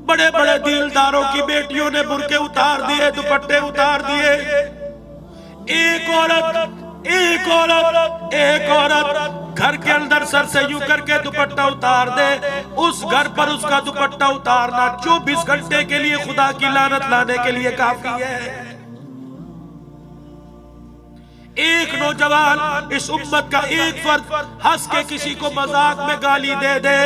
बड़े बड़े दीलदारों की बेटियों ने बुर्के उतार दिए, दुपट्टे उतार दिए। एक औरत घर के अंदर सर से यूं करके दुपट्टा उतार दे, उस घर पर उसका दुपट्टा उतारना 24 घंटे के लिए खुदा की लानत लाने के लिए काफी है। एक नौजवान इस उम्मत का एक फर्द हंस के किसी को मजाक में गाली दे दे,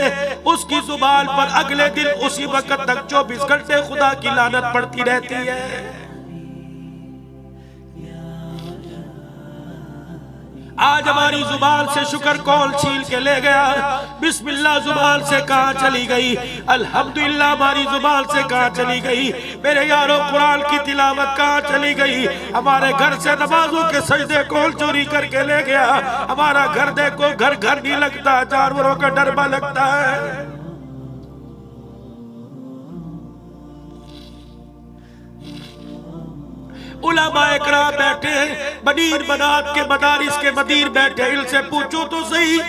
उसकी जुबान पर अगले दिन उसी वक्त तक 24 घंटे खुदा की लानत पड़ती रहती है। आज हमारी जुबान से शुक्र कौल छील के ले गया, बिस्मिल्लाह जुबान से कहाँ चली गई, अल्हम्दुलिल्लाह हमारी जुबान से कहाँ चली गई, मेरे यारों कुरान की तिलावत कहाँ चली गई, हमारे घर से नमाजों के सजदे कौल चोरी करके ले गया। हमारा घर देखो, घर घर नहीं लगता, जानवरों का डरबा लगता है। उलमाए किराम बैठे, मदीर बनात के मदारिस के मदीर बैठे, इनसे पूछो तो सही,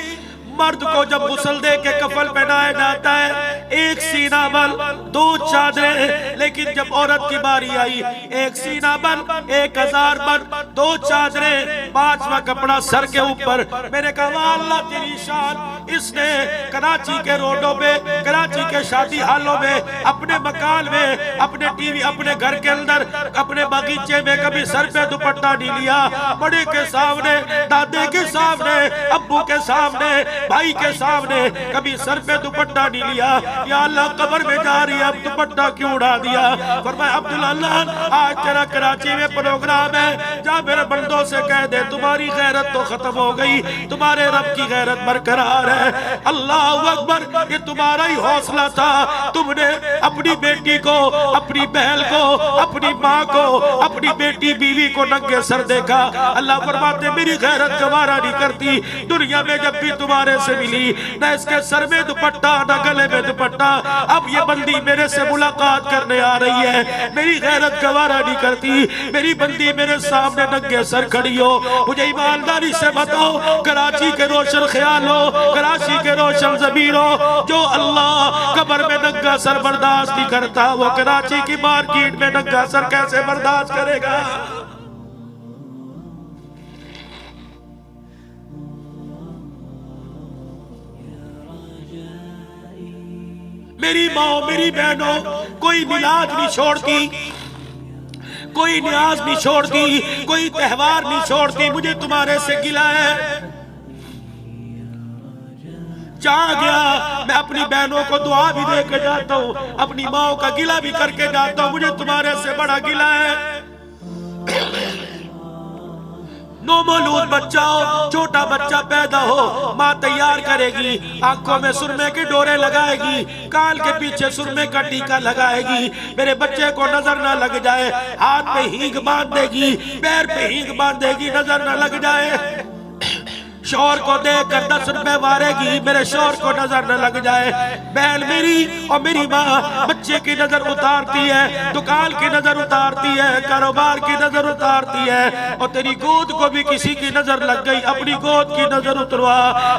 मर्द को जब गुस्ल दे के कफल पहनाया जाता है, एक सीना बल 2 चादरें, लेकिन जब औरत की बारी आई, एक सीना बल 1000 बल 2 चादरें, 5वां कपड़ा सर के ऊपर। मैंने कहा अल्लाह तेरी शान, इसने कराची के रोडों में, कराची के शादी हालों में, अपने मकान में, अपने टीवी, अपने घर के अंदर, अपने बगीचे में कभी सर पे दुपट्टा नहीं लिया। बड़े के सामने, दादे के सामने, अब्बू के सामने, भाई के सामने कभी सर पे दुपट्टा नहीं लिया। या अल्लाह कब्र में जा रही है, अब दुपट्टा क्यों उड़ा दिया? फरमाया अब्दुल्ला, आज तेरा कराची में प्रोग्राम है, जा मेरे बंदों से कह दे तुम्हारी गैरत तो खत्म हो गई, तुम्हारे रब की गैरत बरकरार है। अल्लाह अकबर, ये तुम्हारा ही हौसला था, तुमने अपनी बेटी को, अपनी बहन को, अपनी माँ को, अपनी बेटी बीवी को नंगे सर देखा। अल्लाह फरमाते मेरी गैरत गवारा नहीं करती, दुनिया में जब भी तुम्हारे से मिली, न इसके सर में दुपट्टा न गले में दुपट्टा, अब ये बंदी मेरे से मुलाकात करने आ रही है, मेरी गैरत गवारा नहीं करती, मेरी बंदी मेरे सामने नंगे सर खड़ी हो। मुझे ईमानदारी से बताओ, कराची के रोशन ख्याल हो, कराची के रोशन ज़मीर हो, जो अल्लाह कब्र में नंगा सर बर्दाश्त नहीं करता, वो कराची की मार्केट में नंगा सर कैसे बर्दाश्त करेगा? मेरी माँ, मेरी बहनों, कोई मिलाद नहीं छोड़ती, कोई न्याज नहीं छोड़ती, कोई त्योहार नहीं छोड़ती, मुझे तुम्हारे से गिला है। जहाँ गया मैं अपनी बहनों को दुआ भी दे के जाता हूँ, अपनी माँ का गिला भी करके जाता हूँ, मुझे तुम्हारे से बड़ा गिला है। नौमौलूद बच्चा हो, छोटा बच्चा पैदा हो, माँ तैयार करेगी, आंखों में सुरमे के डोरे लगाएगी, कान के पीछे सुरमे का टीका लगाएगी, मेरे बच्चे को नजर ना लग जाए, हाथ पे हींग बांध देगी, पैर पे हींग बांध देगी, नजर ना लग जाए। शौहर को देकर 10 रुपए मारेगी, मेरे शौहर को नजर न लग जाए। बहन मेरी और मेरी माँ बच्चे की नजर उतारती है, दुकान की नजर उतारती है, कारोबार की नजर उतारती है, और तेरी गोद को भी किसी की नजर लग गई, अपनी गोद की नजर उतरवा।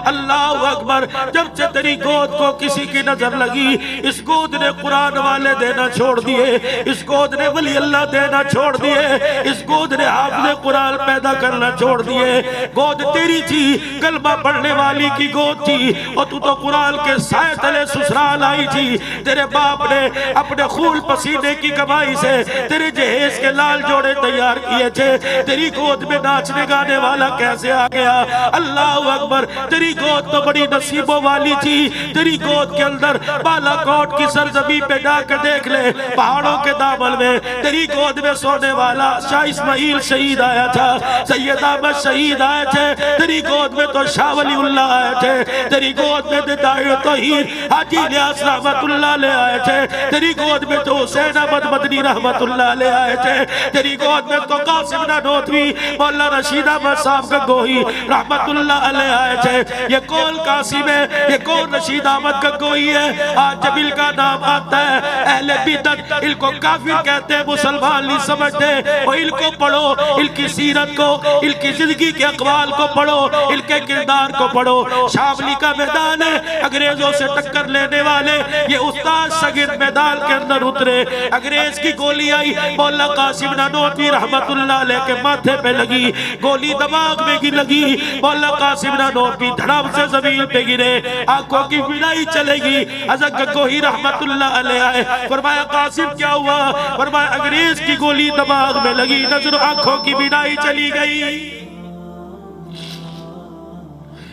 अल्लाह अकबर, जब से तेरी गोद को किसी की नजर लगी, इस गोद ने कुरान वाले देना छोड़ दिए, इस गोद ने वली अल्लाह देना छोड़ दिए, इस गोद ने हाफिज़ कुरान पैदा करना छोड़ दिए। गोद तेरी थी, कलमा पढ़ने वाली की गोद थी, और तू तो कुरान के साए तले ससुराल आई थी। तेरे बाप ने अपने खून पसीने की कमाई से तेरे जहेज के लाल जोड़े तैयार किए थे, तेरी गोद में नाचने गाने वाला कैसे आ गया? अल्लाह अकबर, तेरी गोद तो बड़ी नसीबों वाली थी, तेरी गोद के अंदर बालाकोट की सरजमी पे जाकर देख ले, पहाड़ों के दामन में तेरी गोद में सोने वाला शाह इस्माइल शहीद आया था, सैयद अहमद शहीद आए थे, तेरी गोद में तो शाह वलीउल्लाह आए थे, तेरी गोद में दाई तौहीद हाजी इलियास रहमतुल्लाह ले आए थे, तेरी गोद में तो हुसैन अहमद मदनी रहमतुल्लाह ले आए थे, तेरी गोद में तो कासिम नानोतवी मौलाना रशीद अहमद साहब गंगोही रहमतुल्लाह अलैह आए थे। ये कौन कासिम है, ये कौन रशीद अहमद गंगोही है? आज जब इनका नाम आता है अहले बिदत, इनको काफिर कहते हैं, मुसलमान नहीं समझते। और इनको पढ़ो, इनकी सीरत को, इनकी जिंदगी के अक़वाल को पढ़ो, इनके किरदार को पढ़ो। शामली का मैदान है, अंग्रेजों से टक्कर लेने वाले ये उस्ताद सगीर मैदान के अंदर उतरे। अंग्रेज की गोली आई, मौला कासिम नानोतवी रहमतुल्लाह अलैह के माथे पे लगी, गोली दिमाग में की लगी। मौला कासिम नानोतवी धड़ाम से जमीन पे गिरे, आंखों की बिनाई चलेगी। हज़रत गंगोही रहमतुल्लाह अलैह आए, फरमाया कासिम क्या हुआ? फरमाया अंग्रेज की गोली दिमाग में लगी, नजर आंखों की बिनाई चली गई।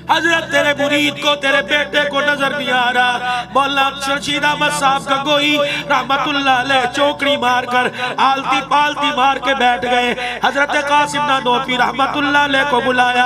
हजरत तेरे मुरीद को, तेरे बेटे को नजर नहीं आ रहा। मौला रशीद अहमद साहब गंगोही रहमतुल्लाह अलैह चौकड़ी मारकर आलती पालती मार के बैठ गए। हजरत कासिम नानोतवी रहमतुल्लाह अलैह को बुलाया,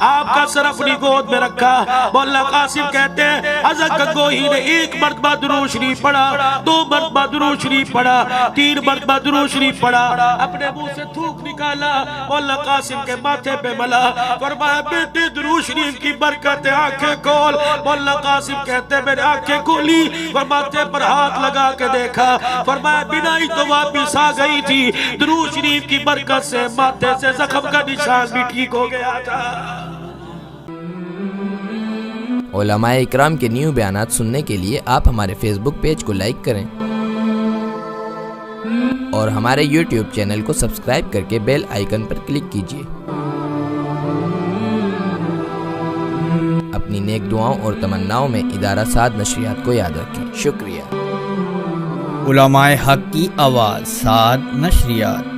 आपका सर अपनी गोद में रखा। मौला कासिम कहते हैं हजरत गंगोही ने 1 मरतबा दुरूद शरीफ पढ़ा, 2 मरतबा दुरूद शरीफ पढ़ा, 3 मरतबा दुरूद शरीफ पढ़ा, अपने मुंह से थूक निकाला, मौला कासिम के माथे पे मला, फरमाया बेटे दुरूद शरीफ की बरकत, आंखें खोल। मौला कासिम कहते मेरे आंखें खोली और माथे पर हाथ लगा के देखा, फरमाया बिनाई तो वापिस आ गई थी, दुरूद शरीफ की बरकत से माथे से जख्म का निशान भी ठीक हो गया था। उलमाए इकराम के न्यू बयानात सुनने के लिए आप हमारे फेसबुक पेज को लाइक करें और हमारे यूट्यूब चैनल को सब्सक्राइब करके बेल आइकन पर क्लिक कीजिए। अपनी नेक दुआओं और तमन्नाओं में इदारा साद नशरियात को याद रखें। शुक्रिया। उलमाए हक की आवाज़, साद नशरियात।